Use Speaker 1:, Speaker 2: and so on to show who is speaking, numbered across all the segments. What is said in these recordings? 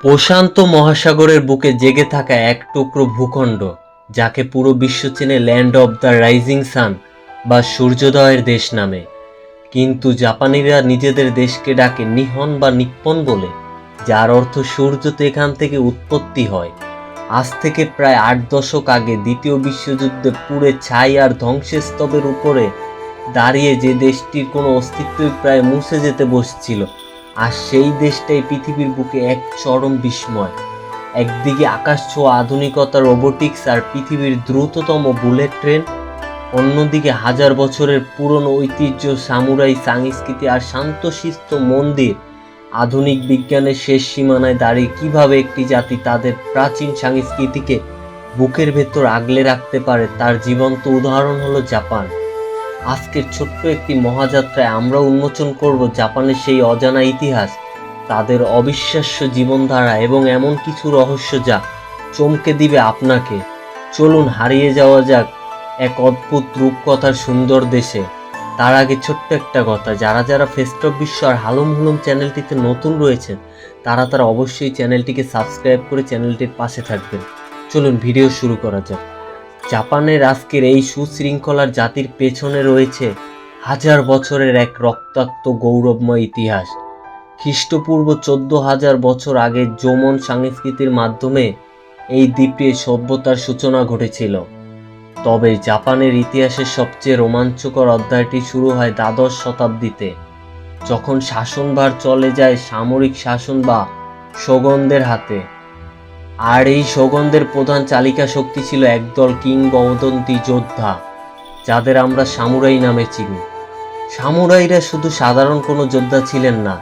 Speaker 1: প্রশান্ত মহাসাগরের বুকে জেগে থাকা এক টুকরো ভূখণ্ড, যাকে পুরো বিশ্ব চেনে land of the rising sun বা সূর্যোদয়ের দেশ নামে। কিন্তু জাপানিরা নিজেদের দেশকে ডাকে নিহন বা নিপ্পন বলে, যার অর্থ সূর্যতে এখান থেকে উৎপত্তি হয়। আজ থেকে প্রায় ৮ দশক আগে দ্বিতীয় বিশ্বযুদ্ধে পুড়ে ছাই আর ধ্বংসের স্তূপের উপরে দাঁড়িয়ে যে দেশটির কোনো অস্তিত্বই প্রায় মুছে যেতে বসছিল, আর সেই দেশটাই পৃথিবীর বুকে এক চরম বিস্ময়। একদিকে আকাশ ছোঁয়া আধুনিকতা, রোবোটিক্স আর পৃথিবীর দ্রুততম বুলেট ট্রেন, অন্যদিকে হাজার বছরের পুরনো ঐতিহ্য, সামুরাই সংস্কৃতি আর শান্তশিষ্ট মন্দির। আধুনিক বিজ্ঞানের শেষ সীমানায় দাঁড়িয়ে কিভাবে একটি জাতি তাদের প্রাচীন সংস্কৃতিকে বুকের ভেতর আগলে রাখতে পারে, তার জীবন্ত উদাহরণ হলো জাপান। আজকের ছোট্ট একটি মহাযাত্রায় আমরা উন্মোচন করব জাপানের সেই অজানা ইতিহাস, তাদের অবিশ্বাস্য জীবনধারা এবং এমন কিছু রহস্য যা চমকে দিবে আপনাকে। চলুন হারিয়ে যাওয়া যাক এক অদ্ভুত রূপকথার সুন্দর দেশে। তার আগে ছোট্ট একটা কথা, যারা যারা ফেস্ট অফ বিশ্ব আর হালুম হুলুম চ্যানেলটিতে নতুন রয়েছেন, তারা অবশ্যই চ্যানেলটিকে সাবস্ক্রাইব করে চ্যানেলটির পাশে থাকবেন। চলুন ভিডিও শুরু করা যাক। জাপানের আজকের এই সুশৃঙ্খলার জাতির পেছনে রয়েছে হাজার বছরের এক রক্তাক্ত গৌরবময় ইতিহাস। খ্রিস্টপূর্ব 14,000 বছর আগে জোমন সংস্কৃতির মাধ্যমে এই দ্বীপে সভ্যতার সূচনা ঘটেছিল। তবে জাপানের ইতিহাসের সবচেয়ে রোমাঞ্চকর অধ্যায়টি শুরু হয় দ্বাদশ শতাব্দীতে, যখন শাসনভার চলে যায় সামরিক শাসন বা শোগুনদের হাতে। আর এই শোগুনদের প্রধান চালিকা শক্তি ছিল একদল কিংবদন্তি যোদ্ধা, যাদের আমরা সামুরাই নামে চিনি। সামুরাইরা শুধু সাধারণ কোনো যোদ্ধা ছিলেন না,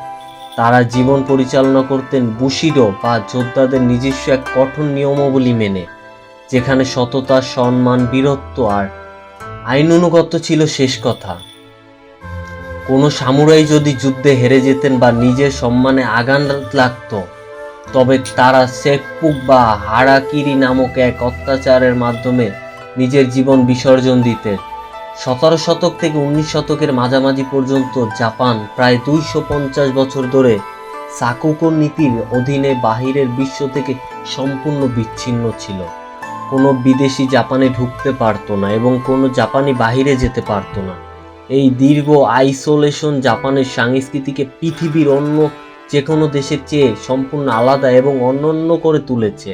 Speaker 1: তারা জীবন পরিচালনা করতেন বুশিডো বা যোদ্ধাদের নিজস্ব এক কঠোর নিয়মাবলী মেনে, যেখানে সততা, সম্মান, বীরত্ব আর আইনানুগত্য ছিল শেষ কথা। কোনো সামুরাই যদি যুদ্ধে হেরে যেতেন বা নিজের সম্মানে আঘাত লাগতো, তবে তারা সেকপুক বা হারাকিরি নামক এক অত্যাচারের মাধ্যমে নিজের জীবন বিসর্জন দিতেন। 17 শতক থেকে 19 শতকের মাঝামাঝি পর্যন্ত জাপান প্রায় 250 বছর ধরে সাকুকো নীতির অধীনে বাহিরের বিশ্ব থেকে সম্পূর্ণ বিচ্ছিন্ন ছিল। কোনো বিদেশি জাপানে ঢুকতে পারতো না এবং কোনো জাপানি বাহিরে যেতে পারতো না। এই দীর্ঘ আইসোলেশন জাপানের সংস্কৃতিকে পৃথিবীর অন্য যে কোনো দেশের চেয়ে সম্পূর্ণ আলাদা এবং অনন্য করে তুলেছে।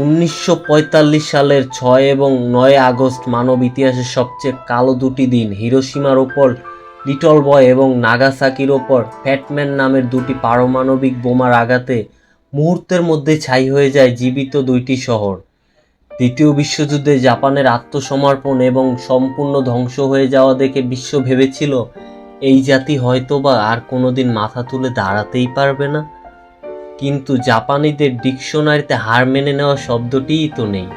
Speaker 1: 1945 সালের 6 এবং 9 আগস্ট মানব ইতিহাসের সবচেয়ে কালো দুটি দিন। হিরোশিমার ওপর লিটল বয় এবং নাগাসাকির ওপর ফ্যাটম্যান নামের দুটি পারমাণবিক বোমার আঘাতে মুহূর্তের মধ্যে ছাই হয়ে যায় জীবিত দুইটি শহর। দ্বিতীয় বিশ্বযুদ্ধে জাপানের আত্মসমর্পণ এবং সম্পূর্ণ ধ্বংস হয়ে যাওয়া দেখে বিশ্ব ভেবেছিল এই জাতি হয়তোবা আর কোনোদিন মাথা তুলে দাঁড়াতেই পারবে না। কিন্তু জাপানিদের ডিকশনারিতে হার মেনে নেওয়া শব্দটিই তো নেই।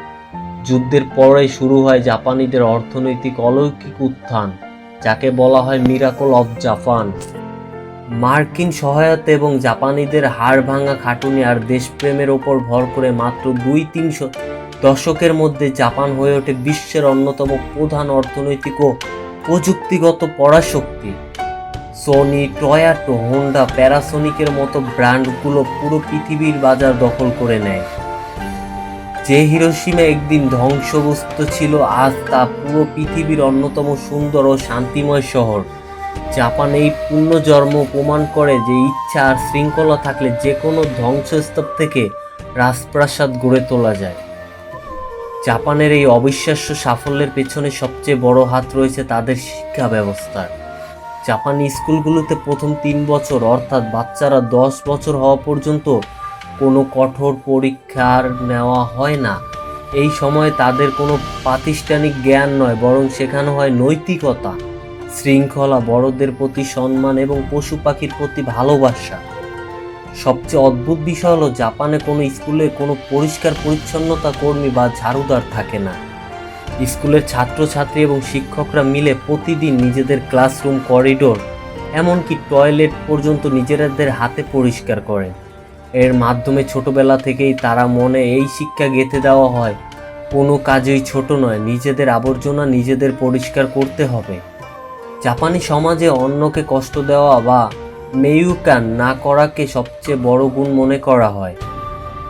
Speaker 1: যুদ্ধের পরে শুরু হয় জাপানিদের অর্থনৈতিক অলৌকিক উত্থান, যাকে বলা হয় মিরাকল অফ জাপান। মার্কিন সহায়তা এবং জাপানিদের হাড় ভাঙা খাটুনি আর দেশপ্রেমের ওপর ভর করে মাত্র 2-3 দশকের মধ্যে জাপান হয়ে ওঠে বিশ্বের অন্যতম প্রধান অর্থনৈতিক ও প্রযুক্তিগত পরাশক্তি। সোনি, টয়োটা, হোন্ডা, প্যানাসোনিকের মতো ব্র্যান্ডগুলো পুরো পৃথিবীর বাজার দখল করে নেয়। যে হিরোশিমা একদিন ধ্বংসগ্রস্ত ছিল, আজ তা পুরো পৃথিবীর অন্যতম সুন্দর ও শান্তিময় শহর। জাপান এই পুনর্জন্ম প্রমাণ করে যে ইচ্ছা আর শৃঙ্খলা থাকলে যে কোনো ধ্বংসস্তূপ থেকে রাজপ্রাসাদ গড়ে তোলা যায়। জাপানের এই অবিশ্বাস্য সাফল্যের পেছনে সবচেয়ে বড় হাত রয়েছে তাদের শিক্ষা ব্যবস্থার। জাপানি স্কুলগুলোতে প্রথম 3 বছর, অর্থাৎ বাচ্চারা 10 বছর হওয়া পর্যন্ত কোনো কঠোর পরীক্ষার নেওয়া হয় না। এই সময় তাদের কোনো প্রাতিষ্ঠানিক জ্ঞান নয়, বরং শেখানো হয় নৈতিকতা, শৃঙ্খলা, বড়দের প্রতি সম্মান এবং পশু পাখির প্রতি ভালোবাসা। সবচেয়ে অদ্ভুত বিষয় হলো জাপানে কোনো স্কুলে কোনো পরিষ্কার পরিচ্ছন্নতা কর্মী বা ঝাড়ুদার থাকে না। স্কুলের ছাত্রছাত্রী এবং শিক্ষকরা মিলে প্রতিদিন নিজেদের ক্লাসরুম, করিডোর, এমনকি টয়লেট পর্যন্ত নিজেদের হাতে পরিষ্কার করেন। এর মাধ্যমে ছোটবেলা থেকেই তারা মনে এই শিক্ষা গেঁথে দেওয়া হয়, কোনো কাজই ছোট নয়, নিজেদের আবর্জনা নিজেদের পরিষ্কার করতে হবে। জাপানি সমাজে অন্যকে কষ্ট দেওয়া বা মেইয়ুকান না করাকে সবচেয়ে বড় গুণ মনে করা হয়।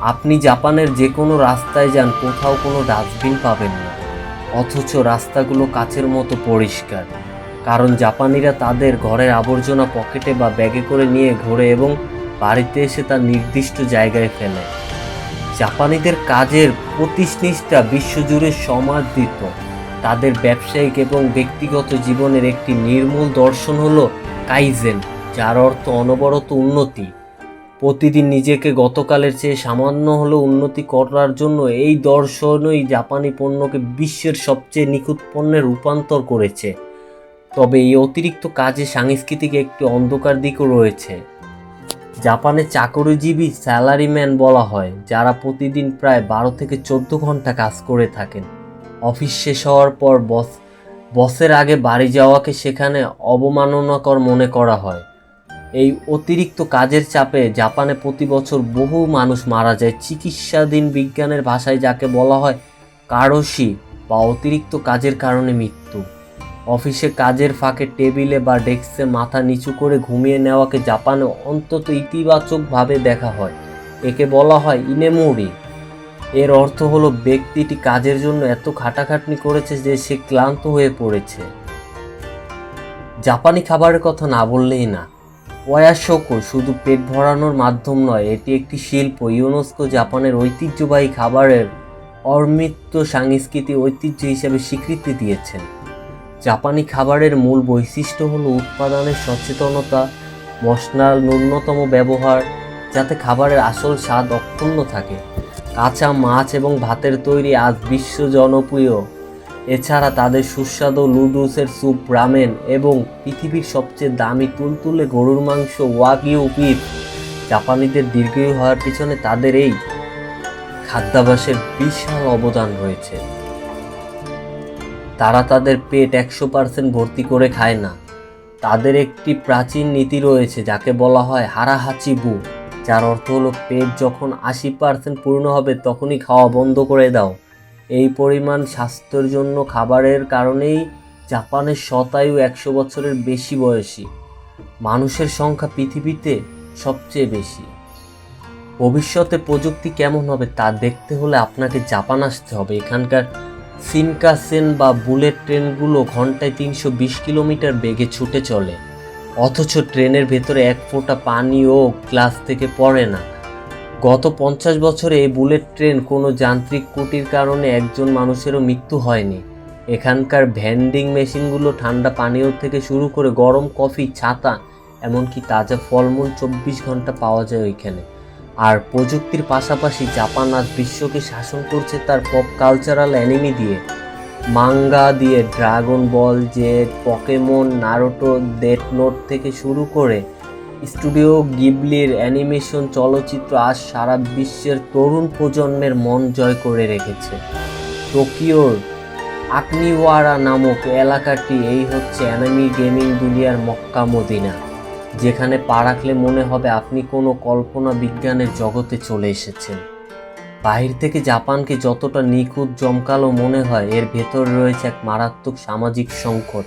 Speaker 1: আপনি জাপানের যে কোনো রাস্তায় যান, কোথাও কোনো ডাস্টবিন পাবেন না, অথচ রাস্তাগুলো কাচের মতো পরিষ্কার। কারণ জাপানিরা তাদের ঘরের আবর্জনা পকেটে বা ব্যাগে করে নিয়ে ঘোরে এবং বাড়িতে এসে তা নির্দিষ্ট জায়গায় ফেলে। জাপানিদের কাজের প্রতিনিষ্ঠা বিশ্বজুড়ে সমাদৃত। তাদের ব্যবসায়িক এবং ব্যক্তিগত জীবনের একটি নির্মূল দর্শন হলো কাইজেন, যার অর্থ অনবরত উন্নতি। প্রতিদিন নিজেকে গতকালের চেয়ে সামান্য হলেও উন্নতি করার জন্য এই দর্শনই জাপানি পণ্যকে বিশ্বের সবচেয়ে নিখুঁত পণ্যে রূপান্তর করেছে। তবে এই অতিরিক্ত কাজে সাংস্কৃতিক একটি অন্ধকার দিকও রয়েছে। জাপানে চাকরিজীবী স্যালারিম্যান বলা হয়, যারা প্রতিদিন প্রায় 12 থেকে 14 ঘন্টা কাজ করে থাকেন। অফিস শেষ হওয়ার পর বসের আগে বাড়ি যাওয়াকে সেখানে অবমাননাকর মনে করা হয়। এই অতিরিক্ত কাজের চাপে জাপানে প্রতি বছর বহু মানুষ মারা যায়। চিকিৎসাধীন বিজ্ঞানের ভাষায় যাকে বলা হয় কারোশি বা অতিরিক্ত কাজের কারণে মৃত্যু। অফিসে কাজের ফাঁকে টেবিলে বা ডেস্কে মাথা নিচু করে ঘুমিয়ে নেওয়াকে জাপানে অন্তত ইতিবাচকভাবে দেখা হয়। একে বলা হয় ইনেমোরি। এর অর্থ হলো ব্যক্তিটি কাজের জন্য এত খাটাখাটনি করেছে যে সে ক্লান্ত হয়ে পড়েছে। জাপানি খাবারের কথা না বললেই না। ওয়াশোকো শুধু পেট ভরানোর মাধ্যম নয়, এটি একটি শিল্প। ইউনেস্কো জাপানের ঐতিহ্যবাহী খাবারের অমৃত সাংস্কৃতিক ঐতিহ্য হিসেবে স্বীকৃতি দিয়েছেন। জাপানি খাবারের মূল বৈশিষ্ট্য হলো উৎপাদনের সচেতনতা, মশলার ন্যূনতম ব্যবহার, যাতে খাবারের আসল স্বাদ অক্ষুণ্ণ থাকে। কাঁচা মাছ এবং ভাতের তৈরি আজ বিশ্ব জনপ্রিয়। এছাড়া তাদের সুস্বাদু নুডলসের স্যুপ, রামেন এবং পৃথিবীর সবচেয়ে দামি তুলতুলে গরুর মাংস ওয়াগিউ বিফ। জাপানিদের দীর্ঘায়ু হওয়ার পিছনে তাদের এই খাদ্যাভ্যাসের বিশাল অবদান রয়েছে। তারা তাদের পেট 100% ভর্তি করে খায় না। তাদের একটি প্রাচীন নীতি রয়েছে যাকে বলা হয় হারাহাচিবু, যার অর্থ হলো পেট যখন 80% পূর্ণ হবে তখনই খাওয়া বন্ধ করে দাও। এই পরিমাণ স্বাস্থ্যের জন্য খাবারের কারণেই জাপানের শতায়ু 100 বছরের বেশি বয়সী মানুষের সংখ্যা পৃথিবীতে সবচেয়ে বেশি। ভবিষ্যতে প্রযুক্তি কেমন হবে তা দেখতে হলে আপনাকে জাপান আসতে হবে। এখানকার শিনকানসেন বা বুলেট ট্রেনগুলো ঘন্টায় 320 কিলোমিটার বেগে ছুটে চলে, অথচ ট্রেনের ভেতরে এক ফোঁটা পানিও গ্লাস থেকে পড়ে না। গত 50 বছরে এই বুলেট ট্রেন কোনো যান্ত্রিক ত্রুটির কারণে একজন মানুষেরও মৃত্যু হয়নি। এখানকার ভেন্ডিং মেশিনগুলো ঠান্ডা পানীয় থেকে শুরু করে গরম কফি, ছাতা, এমনকি তাজা ফলমূল 24 ঘন্টা পাওয়া যায় ওইখানে। আর প্রযুক্তির পাশাপাশি জাপান আজ বিশ্বকে শাসন করছে তার পপ কালচারাল অ্যানিমে দিয়ে, মাঙ্গা দিয়ে। Dragon Ball Z, Pokemon, Naruto, Death Note থেকে শুরু করে স্টুডিও গিবলির অ্যানিমেশন চলচ্চিত্র আজ সারা বিশ্বের তরুণ প্রজন্মের মন জয় করে রেখেছে। টোকিওর আকিহাবারা নামক এলাকাটি এই হচ্ছে অ্যানিমে গেমিং দুনিয়ার মক্কা মদিনা, যেখানে পা রাখলে মনে হবে আপনি কোনো কল্পনা বিজ্ঞানের জগতে চলে এসেছেন। বাহির থেকে জাপানকে যতটা নিখুঁত জমকালো মনে হয়, এর ভেতর রয়েছে এক মারাত্মক সামাজিক সংকট।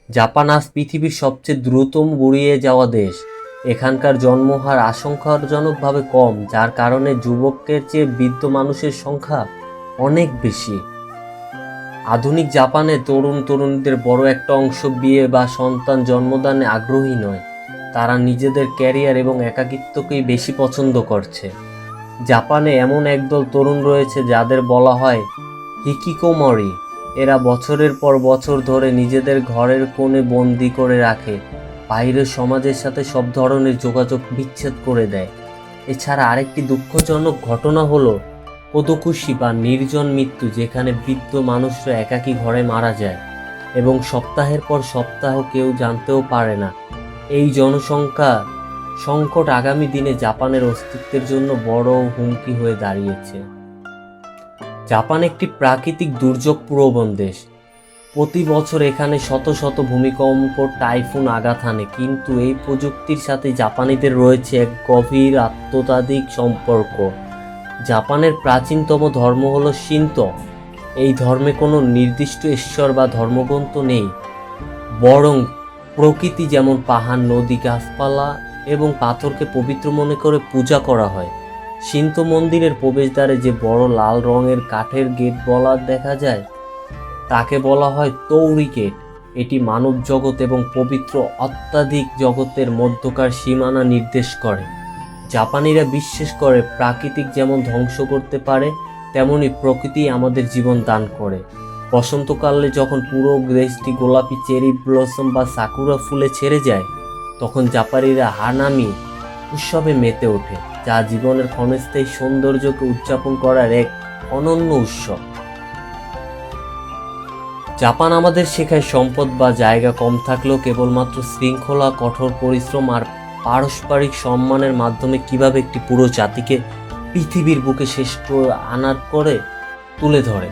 Speaker 1: জাপান আজ পৃথিবীর সবচেয়ে দ্রুত বুড়িয়ে যাওয়া দেশ। এখানকার জন্মহার আশঙ্কাজনকভাবে কম, যার কারণে যুবকের চেয়ে বৃদ্ধ মানুষের সংখ্যা অনেক বেশি। আধুনিক জাপানে তরুণীদের বড় একটা অংশ বিয়ে বা সন্তান জন্মদানে আগ্রহী নয়। তারা নিজেদের ক্যারিয়ার এবং একাকিত্বকেই বেশি পছন্দ করছে। জাপানে এমন একদল তরুণ রয়েছে যাদের বলা হয় হিকিকোমরি। এরা বছরের পর বছর ধরে নিজেদের ঘরের কোণে বন্দি করে রাখে, বাইরের সমাজের সাথে সব ধরনের যোগাযোগ বিচ্ছেদ করে দেয়। এছাড়া আরেকটি দুঃখজনক ঘটনা হলো কোদোকুশি বা নির্জন মৃত্যু, যেখানে বৃদ্ধ মানুষরা একাকী ঘরে মারা যায় এবং সপ্তাহের পর সপ্তাহ কেউ জানতেও পারে না। এই জনসংখ্যা সংকট আগামী দিনে জাপানের অস্তিত্বের জন্য বড় হুমকি হয়ে দাঁড়িয়েছে। জাপান একটি প্রাকৃতিক দুর্যোগ প্রবণ দেশ। প্রতি বছর এখানে শত শত ভূমিকম্প, টাইফুন আঘাত হানে, কিন্তু এই প্রযুক্তির সাথে জাপানিদের রয়েছে এক গভীর আত্মতাত্ত্বিক সম্পর্ক। জাপানের প্রাচীনতম ধর্ম হলো শিন্তো। এই ধর্মে কোনো নির্দিষ্ট ঈশ্বর বা ধর্মগ্রন্থ নেই, বরং প্রকৃতি যেমন পাহাড়, নদী, গাছপালা এবং পাথরকে পবিত্র মনে করে পূজা করা হয়। শিন্তো মন্দিরের প্রবেশদ্বারে যে বড় লাল রঙের কাঠের গেট দেখা যায় তাকে বলা হয় তৌরি গেট। এটি মানব জগৎ এবং পবিত্র অত্যাধিক জগতের মধ্যকার সীমানা নির্দেশ করে। জাপানিরা বিশ্বাস করে প্রাকৃতিক যেমন ধ্বংস করতে পারে, তেমনি প্রকৃতি আমাদের জীবন দান করে। বসন্তকালে যখন পুরো দেশটি গোলাপি চেরি ব্লসম বা সাকুরা ফুলে ছেড়ে যায়, তখন জাপানিরা হানামি উৎসবে মেতে ওঠে, যা জীবনের ক্ষণস্থায়ী সৌন্দর্যকে উদযাপন করার এক অনন্য উৎসব। জাপান আমাদের শেখায় সম্পদ বা জায়গা কম থাকলেও কেবলমাত্র শৃঙ্খলা, কঠোর পরিশ্রম আর পারস্পরিক সম্মানের মাধ্যমে কিভাবে একটি পুরো জাতিকে পৃথিবীর বুকে শ্রেষ্ঠ আনার করে তুলে ধরে।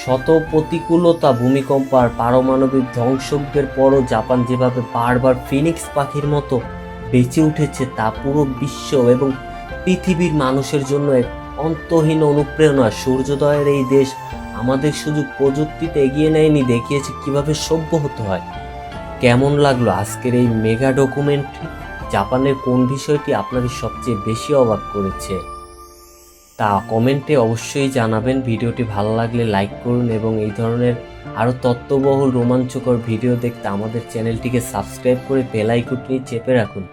Speaker 1: শত প্রতিকূলতা, ভূমিকম্প আর পারমাণবিক ধ্বংসজ্ঞের পরও জাপান যেভাবে বারবার ফিনিক্স পাখির মতো বেঁচে উঠেছে, তা পুরো বিশ্ব এবং পৃথিবীর মানুষের জন্য এক অন্তহীন অনুপ্রেরণা। সূর্যোদয়ের এই দেশ আমাদের শুধু প্রযুক্তিতে এগিয়ে নেয়নি, দেখিয়েছে কিভাবে সভ্য হতে হয়। কেমন লাগলো আজকের এই মেগা ডকুমেন্টারি? জাপানের কোন বিষয়টি আপনাদের সবচেয়ে বেশি অবাক করেছে তা কমেন্টে অবশ্যই জানাবেন। ভিডিওটি ভালো লাগলে লাইক করুন এবং এই ধরনের আরও তথ্যবহুল রোমাঞ্চকর ভিডিও দেখতে আমাদের চ্যানেলটিকে সাবস্ক্রাইব করে বেল আইকনটি চেপে রাখুন।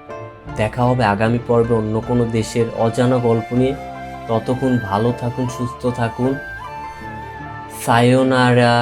Speaker 1: দেখা হবে আগামী পর্বে অন্য কোনো দেশের অজানা গল্প নিয়ে। ততক্ষণ ভালো থাকুন, সুস্থ থাকুন। সায়োনারা।